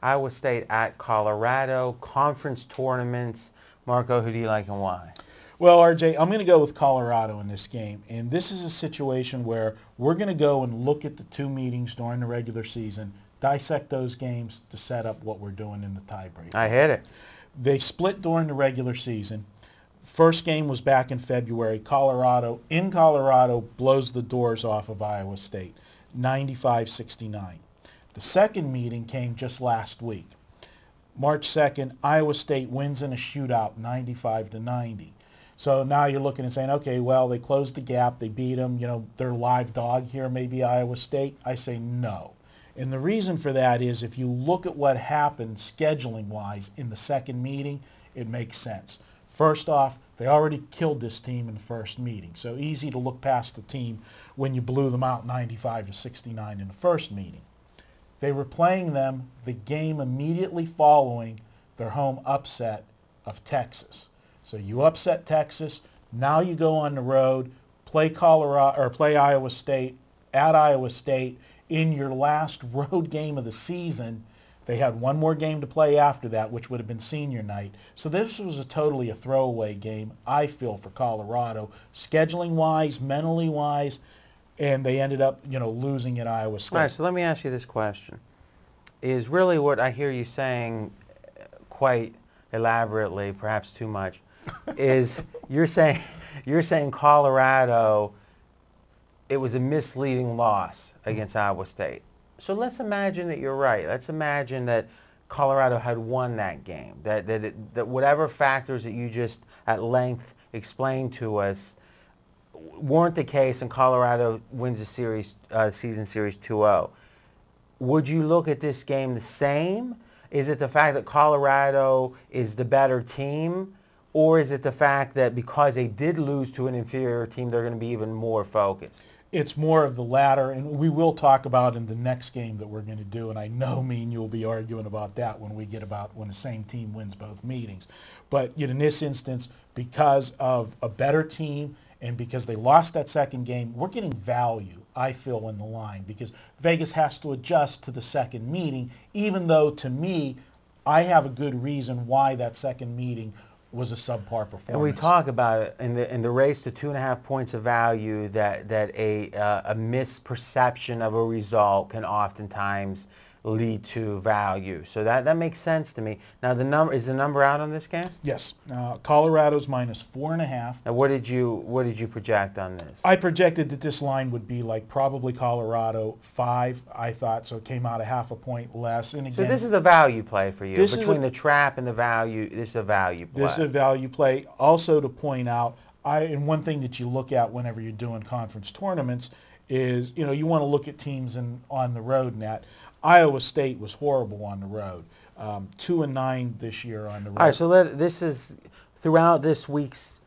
Iowa State at Colorado, conference tournaments. Marco, who do you like and why? Well, RJ, I'm going to go with Colorado in this game. And this is a situation where we're going to go and look at the two meetings during the regular season, dissect those games to set up what we're doing in the tiebreak. I hit it. They split during the regular season. First game was back in February. Colorado blows the doors off of Iowa State, 95-69. The second meeting came just last week. March 2nd, Iowa State wins in a shootout, 95-90. So now you're looking and saying, okay, well, they closed the gap. They beat them. You know, they're live dog here, maybe Iowa State. I say no. And the reason for that is if you look at what happened scheduling-wise in the second meeting, it makes sense. First off, they already killed this team in the first meeting. So easy to look past the team when you blew them out 95-69 in the first meeting. They were playing them the game immediately following their home upset of Texas. So you upset Texas, now you go on the road, play Iowa State at Iowa State in your last road game of the season. They had one more game to play after that, which would have been senior night. So this was totally a throwaway game, I feel, for Colorado, scheduling-wise, mentally-wise, and they ended up, losing at Iowa State. All right, so let me ask you this question. Is really what I hear you saying quite elaborately, perhaps too much, is you're saying Colorado, it was a misleading loss against Iowa State. So let's imagine that you're right. Let's imagine that Colorado had won that game, that whatever factors that you just at length explained to us weren't the case and Colorado wins the season series 2-0. Would you look at this game the same? Is it the fact that Colorado is the better team? Or is it the fact that because they did lose to an inferior team, they're going to be even more focused? It's more of the latter, and we will talk about in the next game that we're going to do, and I know me and you'll be arguing about that when the same team wins both meetings. But in this instance, because of a better team and because they lost that second game, we're getting value, I feel, in the line because Vegas has to adjust to the second meeting, even though, to me, I have a good reason why that second meeting was a subpar performance. And we talk about it in the race to 2.5 points of value that a misperception of a result can oftentimes lead to value. So that makes sense to me. Now is the number out on this game? Yes. Colorado's minus 4.5. Now what did you project on this? I projected that this line would be like probably Colorado 5, I thought, so it came out a 0.5 point less. And again, so this is a value play for you. Between the trap and the value, this is a value play. This is a value play. Also to point out, and one thing that you look at whenever you're doing conference tournaments is, you want to look at teams on the road and that. Iowa State was horrible on the road. 2-9 this year on the road. All right, so this is throughout this week's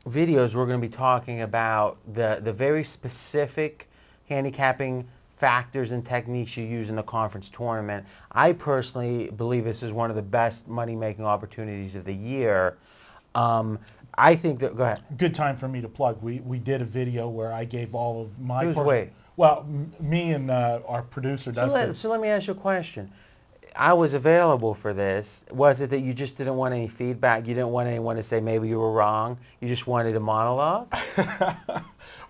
videos, we're going to be talking about the very specific handicapping factors and techniques you use in the conference tournament. I personally believe this is one of the best money-making opportunities of the year. I think that, go ahead. Good time for me to plug. We did a video where I gave all of my... Who's wait? Well, me and our producer does. So let me ask you a question. I was available for this. Was it that you just didn't want any feedback? You didn't want anyone to say maybe you were wrong? You just wanted a monologue?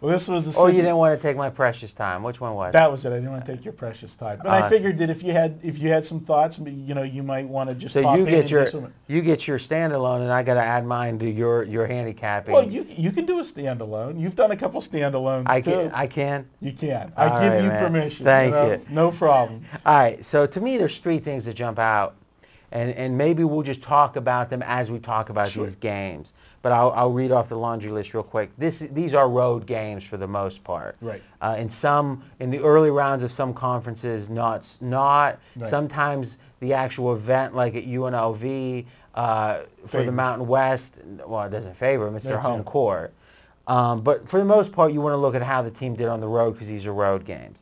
Well, this was or you didn't want to take my precious time. Which one was it? That was it. I didn't want to take your precious time. But I figured that if you had some thoughts, you might want to just pop in and do some. You get your standalone, and I got to add mine to your handicapping. Well, you can do a standalone. You've done a couple standalones too. I can. You can. I give you permission. Thank you. No problem. All right. So to me, there's three things that jump out, and maybe we'll just talk about them as we talk about these games. But I'll read off the laundry list real quick. These are road games for the most part. Right. In the early rounds of some conferences, not. Right. Sometimes the actual event, like at UNLV, for the Mountain West, well, it doesn't favor them. It's their home court. But for the most part, you want to look at how the team did on the road because these are road games.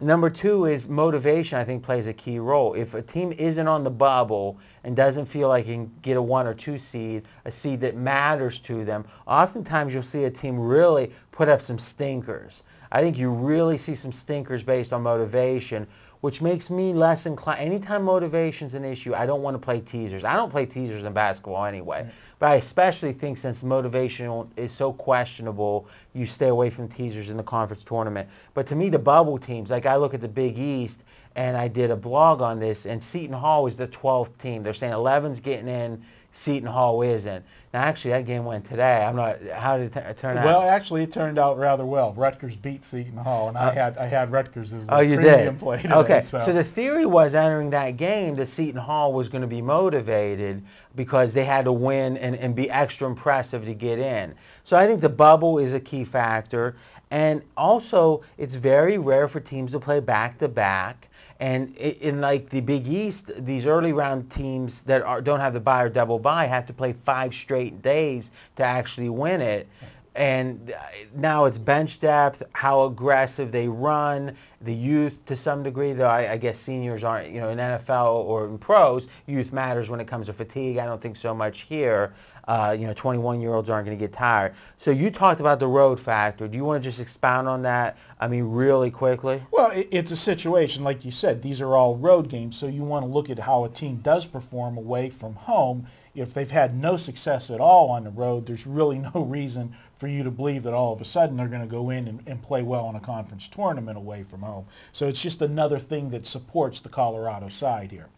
Number two is motivation, I think, plays a key role. If a team isn't on the bubble and doesn't feel like it can get a 1 or 2 seed, a seed that matters to them, oftentimes you'll see a team really put up some stinkers. I think you really see some stinkers based on motivation which makes me less inclined. Anytime motivation's an issue, I don't want to play teasers. I don't play teasers in basketball anyway. Right. But I especially think since motivation is so questionable, you stay away from teasers in the conference tournament. But to me, the bubble teams, like I look at the Big East, and I did a blog on this, and Seton Hall was the 12th team. They're saying 11's getting in, Seton Hall isn't. Now, actually, that game went today. I'm not. How did it turn out? Well, actually, it turned out rather well. Rutgers beat Seton Hall, and I had Rutgers as a you premium did? play today. Okay, so the theory was entering that game that Seton Hall was going to be motivated because they had to win and be extra impressive to get in. So I think the bubble is a key factor. And also, it's very rare for teams to play back-to-back. And in like the Big East, these early round teams that don't have the bye or double bye have to play 5 straight days to actually win it. And now it's bench depth, how aggressive they run, the youth to some degree, though I guess seniors aren't, in NFL or in pros, youth matters when it comes to fatigue. I don't think so much here. 21-year-olds aren't going to get tired. So you talked about the road factor. Do you want to just expound on that, really quickly? Well, it's a situation, like you said, these are all road games, so you want to look at how a team does perform away from home. If they've had no success at all on the road, there's really no reason for you to believe that all of a sudden they're going to go in and play well in a conference tournament away from home. So it's just another thing that supports the Colorado side here.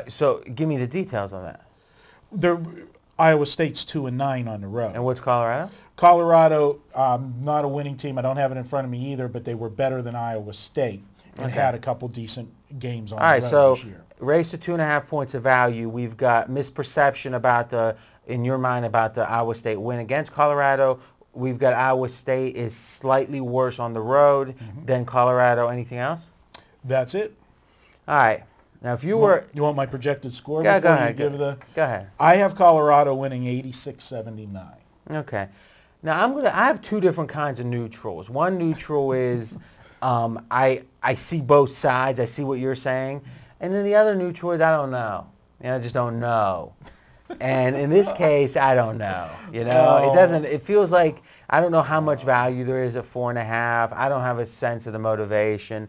So give me the details on that. Iowa State's 2-9 on the road. And what's Colorado? Colorado, not a winning team. I don't have it in front of me either, but they were better than Iowa State and had a couple decent games on the road this year. Raised to 2.5 points of value. We've got misperception in your mind about the Iowa State win against Colorado. We've got Iowa State is slightly worse on the road than Colorado. Anything else? That's it. All right. Now, if you want my projected score go before ahead, you give Go ahead. I have Colorado winning 86-79. Okay. Now, I have 2 different kinds of neutrals. One neutral is I see both sides. I see what you're saying. And then the other neutral is I don't know. I just don't know. And in this case, I don't know. It feels like I don't know how much value there is at 4.5. I don't have a sense of the motivation.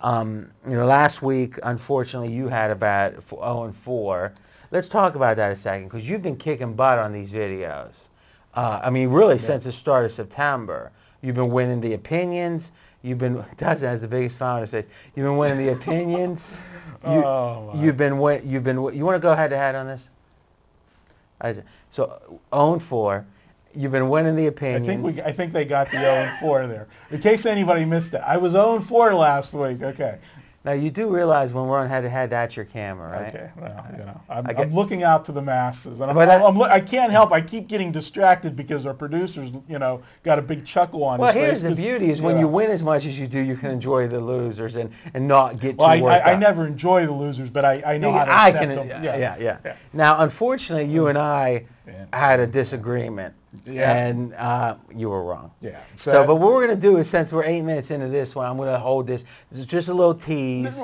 Last week, unfortunately, you had about 0-4. Let's talk about that a second, because you've been kicking butt on these videos. Really since the start of September. You've been winning the opinions. Dustin has the biggest smile on his face. You've been winning the opinions. You want to go head-to-head on this? So 0-4. You've been winning the opinions. I think they got the 0-4 there. In case anybody missed it, I was 0-4 last week. Okay. Now, you do realize when we're on head-to-head, that's your camera, right? Okay. Well, I'm looking out to the masses. And I can't help. I keep getting distracted because our producers, got a big chuckle on his face. Well, here's the beauty is when you win as much as you do, you can enjoy the losers and not get too worked up. I never enjoy the losers, but I know how to accept them. Yeah. Now, unfortunately, you and I had a disagreement. Yeah. And you were wrong. Yeah. But what we're going to do is, since we're 8 minutes into this one, I'm going to hold this. This is just a little tease.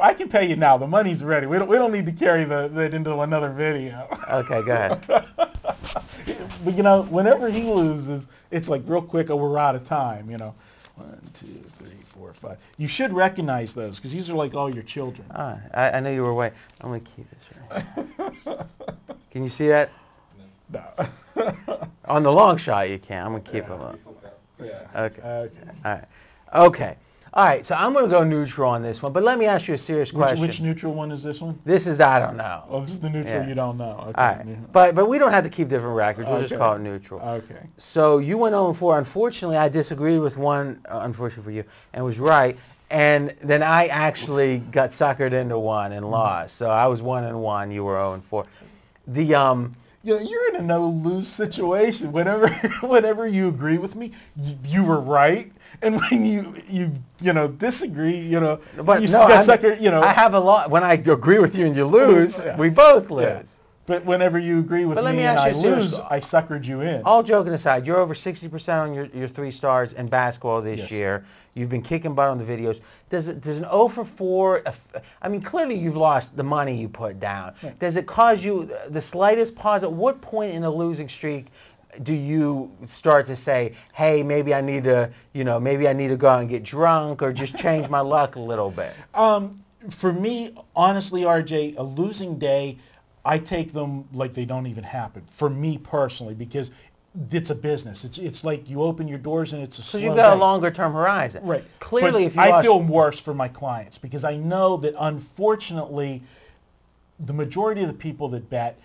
I can pay you now. The money's ready. We don't need to carry that into another video. Okay, go ahead. But, whenever he loses, it's like real quick, we're out of time, 1, 2, 3, 4, 5. You should recognize those because these are like all your children. I know you were away. I'm going to keep this right. Can you see that? No. On the long shot, you can. I'm going to keep it on. Yeah. Okay. All right. Okay. All right. So I'm going to go neutral on this one, but let me ask you a serious question. Which neutral one is this one? This is the I don't know. Oh, this is the neutral you don't know. Okay. All right. But we don't have to keep different records. We'll just call it neutral. Okay. So you went 0-4. Unfortunately, I disagreed with one, unfortunately for you, and was right. And then I actually got suckered into one and lost. So I was 1-1. You were 0-4. You're in a no-lose situation. Whenever you agree with me, you were right, and when you disagree, But you no, got sucker. I have a lot. When I agree with you and you lose, we both lose. Yeah. But whenever you agree with me and I lose, I suckered you in. All joking aside, you're over 60% on your 3 stars in basketball this year. You've been kicking butt on the videos. Does an 0-4, clearly you've lost the money you put down. Yeah. Does it cause you the slightest pause? At what point in a losing streak do you start to say, hey, maybe I need to, maybe I need to go out and get drunk or just change my luck a little bit? For me, honestly, RJ, a losing day, I take them like they don't even happen. For me personally, because it's a business. It's like you open your doors and it's a slow So you've got day. a longer term horizon. Right. Clearly, but if you I feel worse for my clients because I know that unfortunately, the majority of the people that bet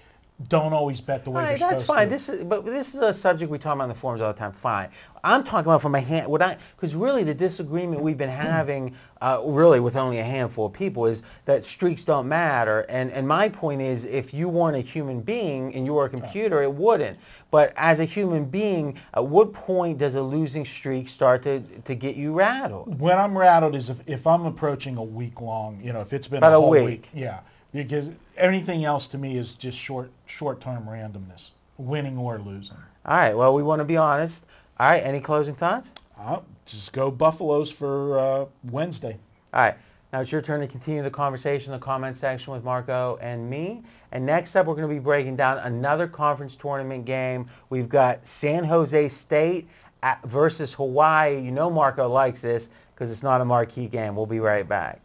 don't always bet the way they're that's supposed fine. to. But this is a subject we talk about in the forums all the time. Fine. I'm talking about from a hand. Because really the disagreement we've been having, really with only a handful of people, is that streaks don't matter. And my point is, if you weren't a human being and you were a computer, it wouldn't. But as a human being, at what point does a losing streak start to get you rattled? When I'm rattled is if I'm approaching a week long. If it's been About a a whole week. Yeah. Because anything else to me is just short-term randomness, winning or losing. All right. Well, we want to be honest. All right. Any closing thoughts? Just go Buffaloes for Wednesday. All right. Now it's your turn to continue the conversation in the comment section with Marco and me. And next up, we're going to be breaking down another conference tournament game. We've got San Jose State versus Hawaii. Marco likes this because it's not a marquee game. We'll be right back.